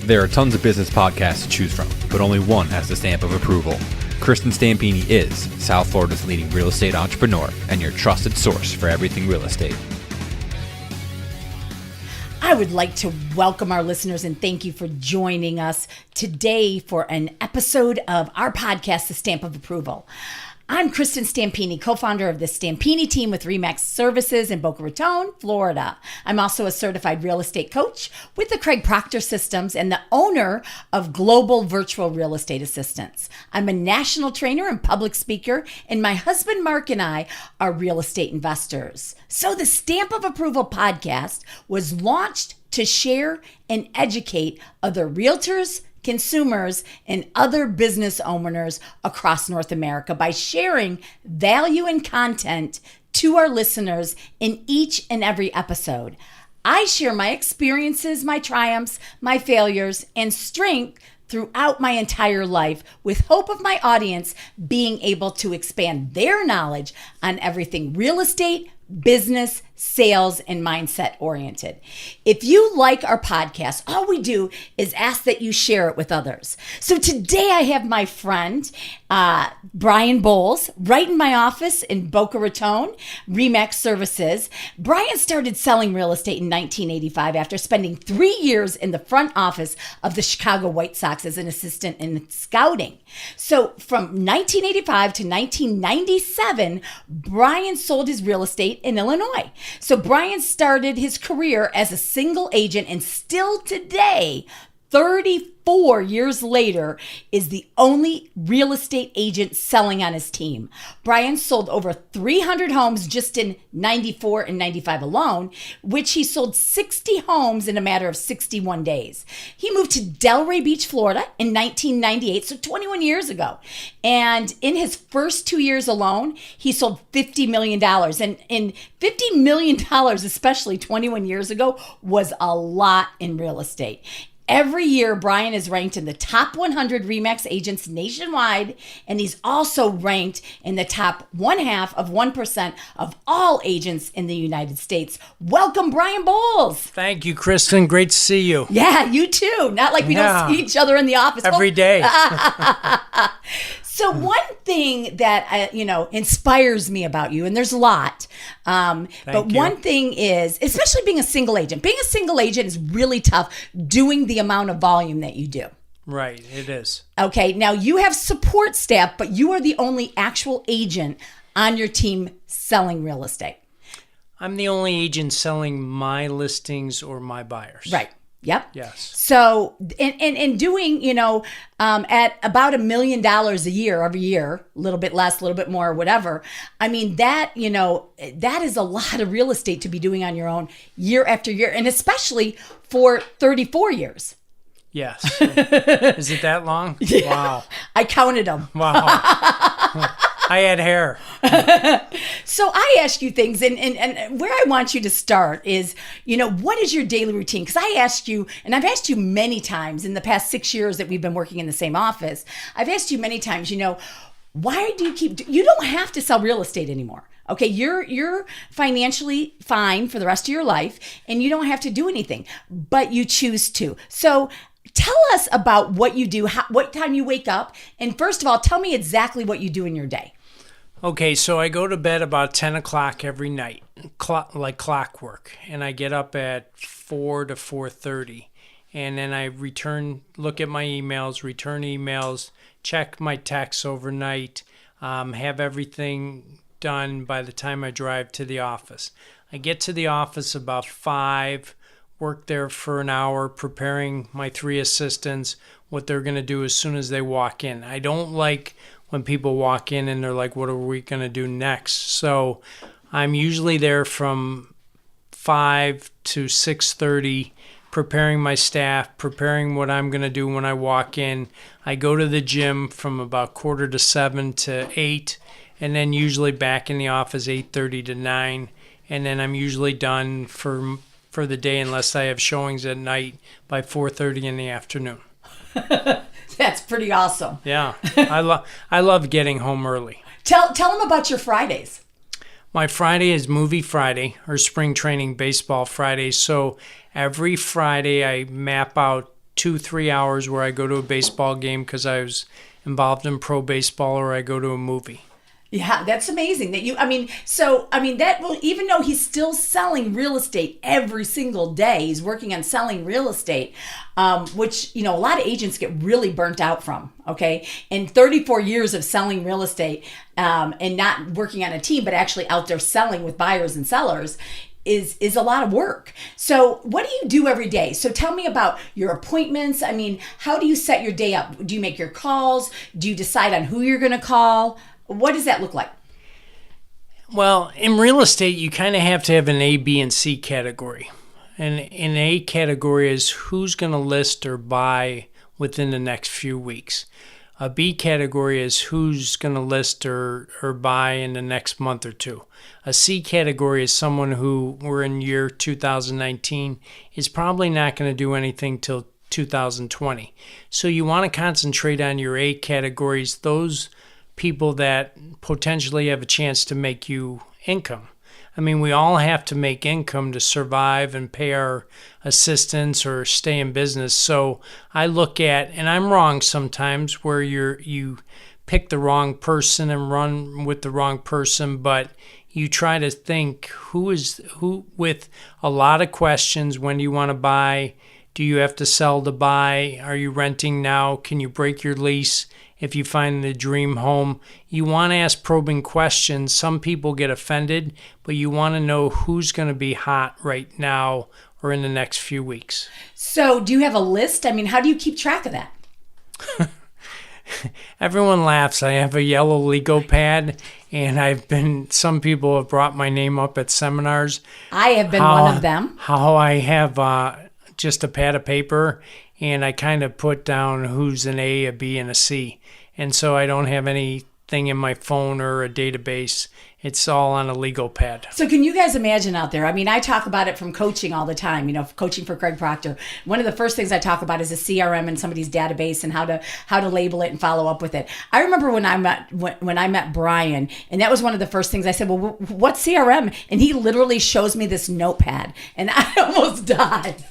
There are tons of business podcasts to choose from, but only one has the stamp of approval. Kristin Stampini is South Florida's leading real estate entrepreneur and your trusted source for everything real estate. I would like to welcome our listeners and thank you for joining us today for an episode of our podcast, The Stamp of Approval. I'm Kristin Stampini, co-founder of the Stampini team with RE/MAX Services in Boca Raton, Florida. I'm also a certified real estate coach with the Craig Proctor Systems and the owner of Global Virtual Real Estate Assistants. I'm a national trainer and public speaker, and my husband Mark and I are real estate investors. So the Stamp of Approval podcast was launched to share and educate other realtors, consumers, and other business owners across North America by sharing value and content to our listeners in each and every episode. I share my experiences, my triumphs, my failures, and strength throughout my entire life with hope of my audience being able to expand their knowledge on everything real estate, business, sales, and mindset oriented. If you like our podcast, all we do is ask that you share it with others. So today I have my friend, Brian Boles, right in my office in Boca Raton, RE/MAX Services. Brian started selling real estate in 1985 after spending 3 years in the front office of the Chicago White Sox as an assistant in scouting. So from 1985 to 1997, Brian sold his real estate in Illinois. So Brian started his career as a single agent and still today, 34 years later, is the only real estate agent selling on his team. Brian sold over 300 homes just in 94 and 95 alone, which he sold 60 homes in a matter of 61 days. He moved to Delray Beach, Florida in 1998, so 21 years ago. And in his first 2 years alone, he sold $50 million. And $50 million, especially 21 years ago, was a lot in real estate. Every year, Brian is ranked in the top 100 RE/MAX agents nationwide, and he's also ranked in the top 1% of all agents in the United States. Welcome, Brian Boles. Thank you, Kristin. Great to see you. Yeah, you too. Not like we don't see each other in the office. Every day. So one thing that inspires me about you, and there's a lot, but one thing is, especially being a single agent. Being a single agent is really tough doing the amount of volume that you do. Right, it is. Okay, now you have support staff, but you are the only actual agent on your team selling real estate. I'm the only agent selling my listings or my buyers. Right. Yep. Yes. So, and doing, at about $1 million a year, every year, a little bit less, a little bit more, whatever. I mean, that is a lot of real estate to be doing on your own year after year, and especially for 34 years. Yes. Is it that long? Yeah. Wow. I counted them. Wow. I had hair. So I ask you things, and where I want you to start is, what is your daily routine? Because I asked you, and I've asked you many times in the past 6 years that we've been working in the same office, I've asked you many times, why do you don't have to sell real estate anymore. Okay, you're financially fine for the rest of your life, and you don't have to do anything, but you choose to. So tell us about what you do, what time you wake up, and first of all, tell me exactly what you do in your day. Okay, so I go to bed about 10 o'clock every night, like clockwork, and I get up at 4 to 4:30, and then I look at my emails, return emails, check my texts overnight, have everything done by the time I drive to the office. I get to the office about 5, work there for an hour, preparing my 3 assistants, what they're going to do as soon as they walk in. I don't like when people walk in and they're like, what are we going to do next? So I'm usually there from 5 to 6:30, preparing my staff, preparing what I'm going to do when I walk in. I go to the gym from about 6:45 to 8, and then usually back in the office 8:30 to 9, and then I'm usually done for the day unless I have showings at night by 4:30 in the afternoon. That's pretty awesome. Yeah, I love getting home early. Tell them about your Fridays. My Friday is movie Friday or spring training baseball Friday. So every Friday I map out 2-3 hours where I go to a baseball game because I was involved in pro baseball, or I go to a movie. Yeah, that's amazing that that will, even though he's still selling real estate every single day, he's working on selling real estate, which, a lot of agents get really burnt out from, okay? And 34 years of selling real estate and not working on a team, but actually out there selling with buyers and sellers is a lot of work. So what do you do every day? So tell me about your appointments. I mean, how do you set your day up? Do you make your calls? Do you decide on who you're going to call? What does that look like? Well, in real estate, you kind of have to have an A, B, and C category. And an A category is who's going to list or buy within the next few weeks. A B category is who's going to list or buy in the next month or two. A C category is someone who, we're in year 2019, is probably not going to do anything till 2020. So you want to concentrate on your A categories, those people that potentially have a chance to make you income. I mean, we all have to make income to survive and pay our assistants or stay in business. So I look at, and I'm wrong sometimes, where you pick the wrong person and run with the wrong person, but you try to think who with a lot of questions. When do you want to buy? Do you have to sell to buy? Are you renting now? Can you break your lease? If you find the dream home, you want to ask probing questions. Some people get offended, but you want to know who's going to be hot right now or in the next few weeks. So do you have a list? I mean, how do you keep track of that? Everyone laughs. I have a yellow Lego pad, and some people have brought my name up at seminars. I have been one of them. How I have just a pad of paper, and I kind of put down who's an A, a B, and a C. And so I don't have anything in my phone or a database. It's all on a legal pad. So can you guys imagine out there? I mean, I talk about it from coaching all the time, coaching for Craig Proctor. One of the first things I talk about is a CRM in somebody's database and how to label it and follow up with it. I remember when I met Brian, and that was one of the first things I said, well, what's CRM? And he literally shows me this notepad, and I almost died.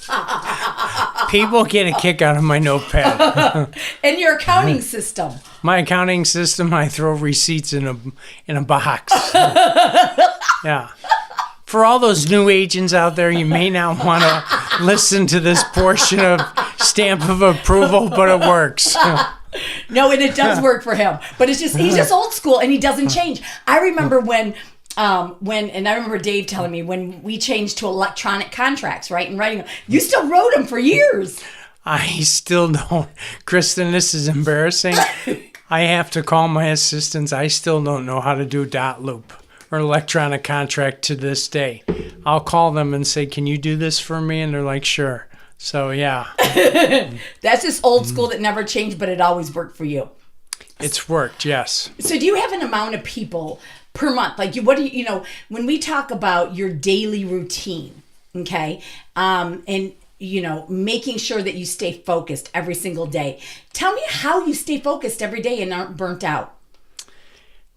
People get a kick out of my notepad. And your accounting system. My accounting system, I throw receipts in a box. Yeah. For all those new agents out there, you may not want to listen to this portion of stamp of approval, but it works. No, and it does work for him. But he's just old school, and he doesn't change. I remember and I remember Dave telling me when we changed to electronic contracts, right, and writing them, you still wrote them for years. I still don't. Kristin, this is embarrassing. I have to call my assistants. I still don't know how to do dot loop or electronic contract to this day. I'll call them and say, can you do this for me? And they're like, sure. So, yeah. That's just old school that never changed, but it always worked for you. It's worked, yes. So do you have an amount of people per month? Like, when we talk about your daily routine, okay, and making sure that you stay focused every single day. Tell me how you stay focused every day and aren't burnt out.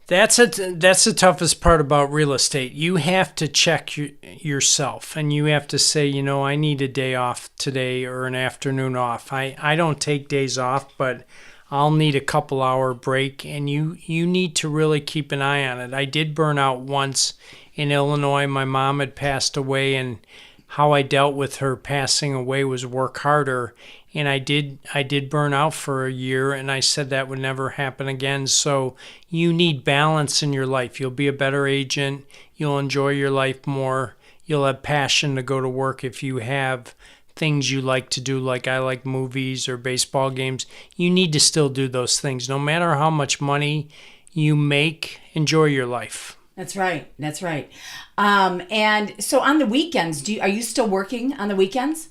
That's the toughest part about real estate. You have to check yourself, and you have to say, I need a day off today or an afternoon off. I don't take days off, but I'll need a couple hour break, and you need to really keep an eye on it. I did burn out once in Illinois. My mom had passed away, and how I dealt with her passing away was work harder, and I did burn out for a year, and I said that would never happen again. So you need balance in your life. You'll be a better agent. You'll enjoy your life more. You'll have passion to go to work if you have things you like to do, like I like movies or baseball games. You need to still do those things. No matter how much money you make, enjoy your life. That's right. And so on the weekends, are you still working on the weekends?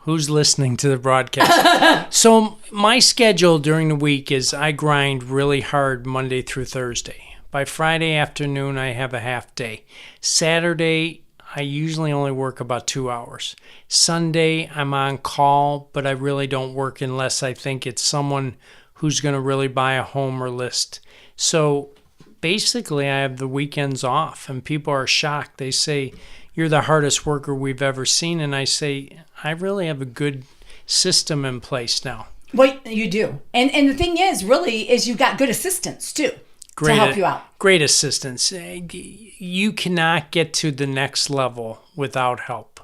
Who's listening to the broadcast? So my schedule during the week is I grind really hard Monday through Thursday. By Friday afternoon, I have a half day. Saturday, I usually only work about 2 hours. Sunday, I'm on call, but I really don't work unless I think it's someone who's going to really buy a home or list. So basically, I have the weekends off, and people are shocked. They say, you're the hardest worker we've ever seen. And I say, I really have a good system in place now. Well, you do. And the thing is, really, is you got good assistants too to help you out. Great assistance. You cannot get to the next level without help.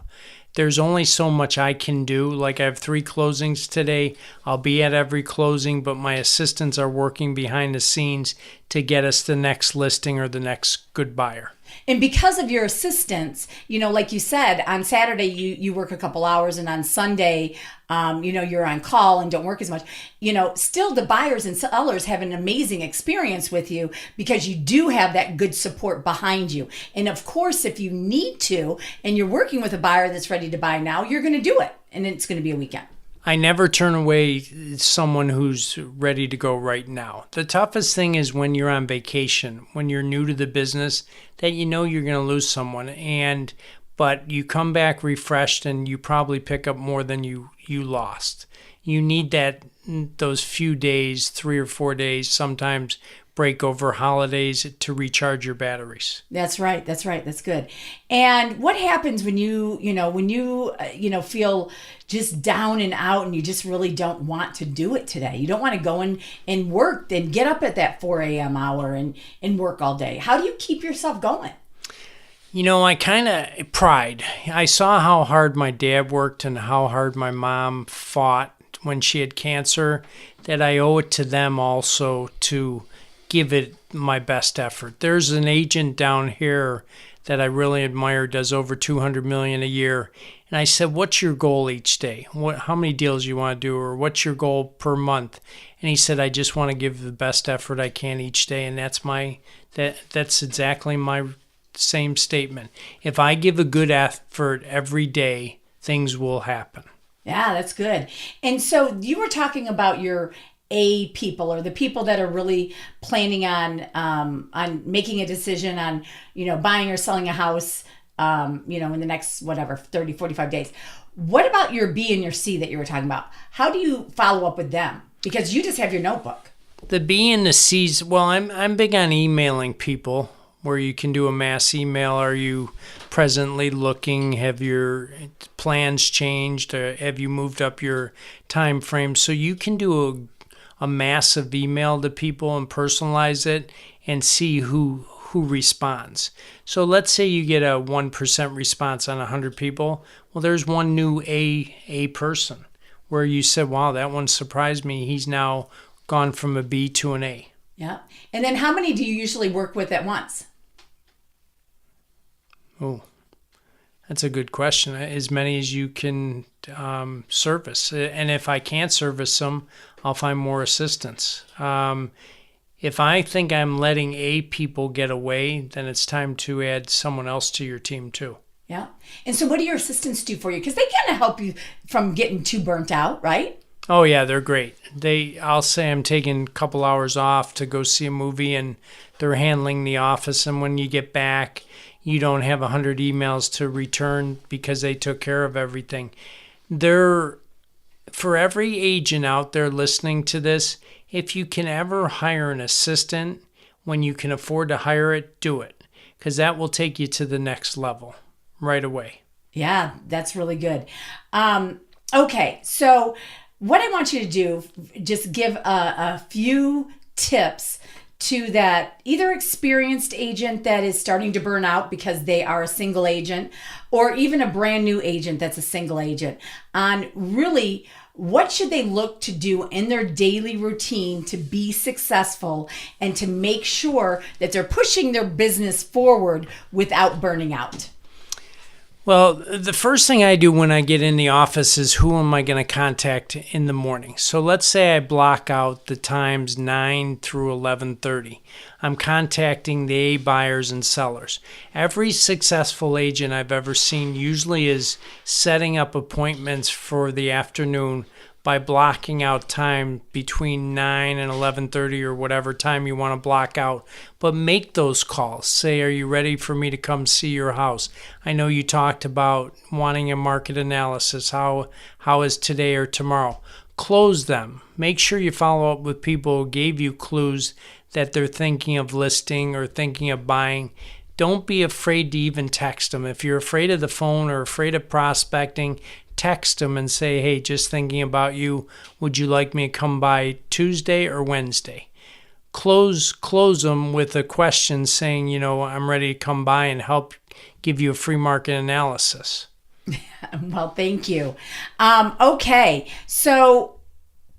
There's only so much I can do. Like I have 3 closings today. I'll be at every closing, but my assistants are working behind the scenes to get us the next listing or the next good buyer. And because of your assistance, like you said, on Saturday you work a couple hours, and on Sunday, you're on call and don't work as much. Still the buyers and sellers have an amazing experience with you because you do have that good support behind you. And of course, if you need to, and you're working with a buyer that's ready to buy now, you're going to do it, and it's going to be a weekend. I never turn away someone who's ready to go right now. The toughest thing is when you're on vacation, when you're new to the business, that you're going to lose someone, but you come back refreshed and you probably pick up more than you lost. You need those few days, 3 or 4 days, sometimes break over holidays to recharge your batteries. That's right. That's good. And what happens when you feel just down and out and you just really don't want to do it today? You don't want to go in and work and get up at that 4 a.m. hour and work all day. How do you keep yourself going? I kind of pride. I saw how hard my dad worked and how hard my mom fought when she had cancer, that I owe it to them also to give it my best effort. There's an agent down here that I really admire, does over $200 million a year. And I said, what's your goal each day? How many deals you want to do, or what's your goal per month? And he said, I just want to give the best effort I can each day. And that's exactly my same statement. If I give a good effort every day, things will happen. Yeah, that's good. And so you were talking about your A people, or the people that are really planning on making a decision on, buying or selling a house, in the next, 30, 45 days. What about your B and your C that you were talking about? How do you follow up with them? Because you just have your notebook. The B and the C's, well, I'm big on emailing people, where you can do a mass email. Are you presently looking? Have your plans changed? Or have you moved up your time frame? So you can do a massive email to people and personalize it and see who responds. So let's say you get a 1% response on 100 people. Well, there's one new A person where you said, wow, that one surprised me. He's now gone from a B to an A. Yeah. And then how many do you usually work with at once? Oh, that's a good question. As many as you can service. And if I can't service them, I'll find more assistance. If I think I'm letting A people get away, then it's time to add someone else to your team too. Yeah. And so what do your assistants do for you? Because they kind of help you from getting too burnt out, right? Oh, yeah, they're great. I'll say I'm taking a couple hours off to go see a movie, and they're handling the office. And when you get back, you don't have 100 emails to return because they took care of everything. For every agent out there listening to this, if you can ever hire an assistant when you can afford to hire it, do it, because that will take you to the next level right away. Yeah, that's really good. Okay, so what I want you to do, just give a few tips to that either experienced agent that is starting to burn out because they are a single agent, or even a brand new agent that's a single agent, on really what should they look to do in their daily routine to be successful and to make sure that they're pushing their business forward without burning out. Well, the first thing I do when I get in the office is who am I going to contact in the morning. So let's say I block out the times 9 through 11:30. I'm contacting the A buyers and sellers. Every successful agent I've ever seen usually is setting up appointments for the afternoon by blocking out time between 9 and 11:30 or whatever time you want to block out. But make those calls. Say, are you ready for me to come see your house? I know you talked about wanting a market analysis. How is today or tomorrow? Close them. Make sure you follow up with people who gave you clues that they're thinking of listing or thinking of buying. don't be afraid to even text them. If you're afraid of the phone or afraid of prospecting, text them and say, hey, just thinking about you. Would you like me to come by Tuesday or Wednesday? Close them with a question saying, I'm ready to come by and help give you a free market analysis. Well, thank you. Okay, so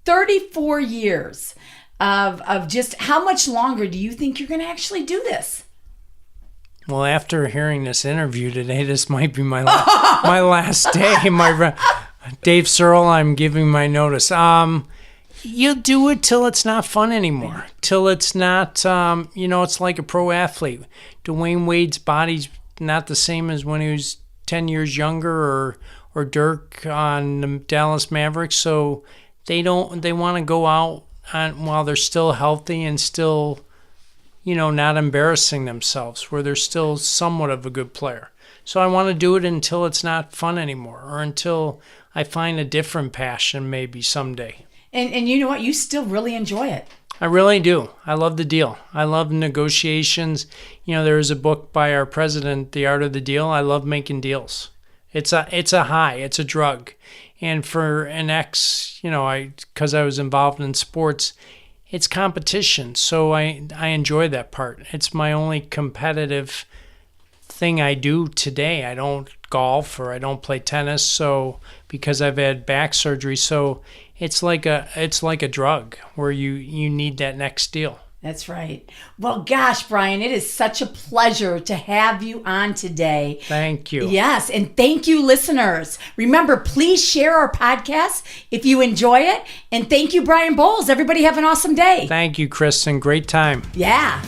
34 years of just how much longer do you think you're going to actually do this? Well, after hearing this interview today, this might be my my last day. Dave Searle, I'm giving my notice. You do it till it's not fun anymore. Till it's not, it's like a pro athlete. Dwayne Wade's body's not the same as when he was 10 years younger, or Dirk on the Dallas Mavericks. So they want to go out while they're still healthy and still, not embarrassing themselves, where they're still somewhat of a good player. So I want to do it until it's not fun anymore, or until I find a different passion maybe someday. And you know what? You still really enjoy it. I really do. I love the deal. I love negotiations. There is a book by our president, The Art of the Deal. I love making deals. It's a high. It's a drug. And for an because I was involved in sports, it's competition. So I enjoy that part. It's my only competitive thing I do today. I don't golf or I don't play tennis. So because I've had back surgery, so it's like a drug where you need that next deal. That's right. Well, gosh, Brian, it is such a pleasure to have you on today. Thank you. Yes, and thank you, listeners. Remember, please share our podcast if you enjoy it. And thank you, Brian Boles. Everybody have an awesome day. Thank you, Kristin. Great time. Yeah.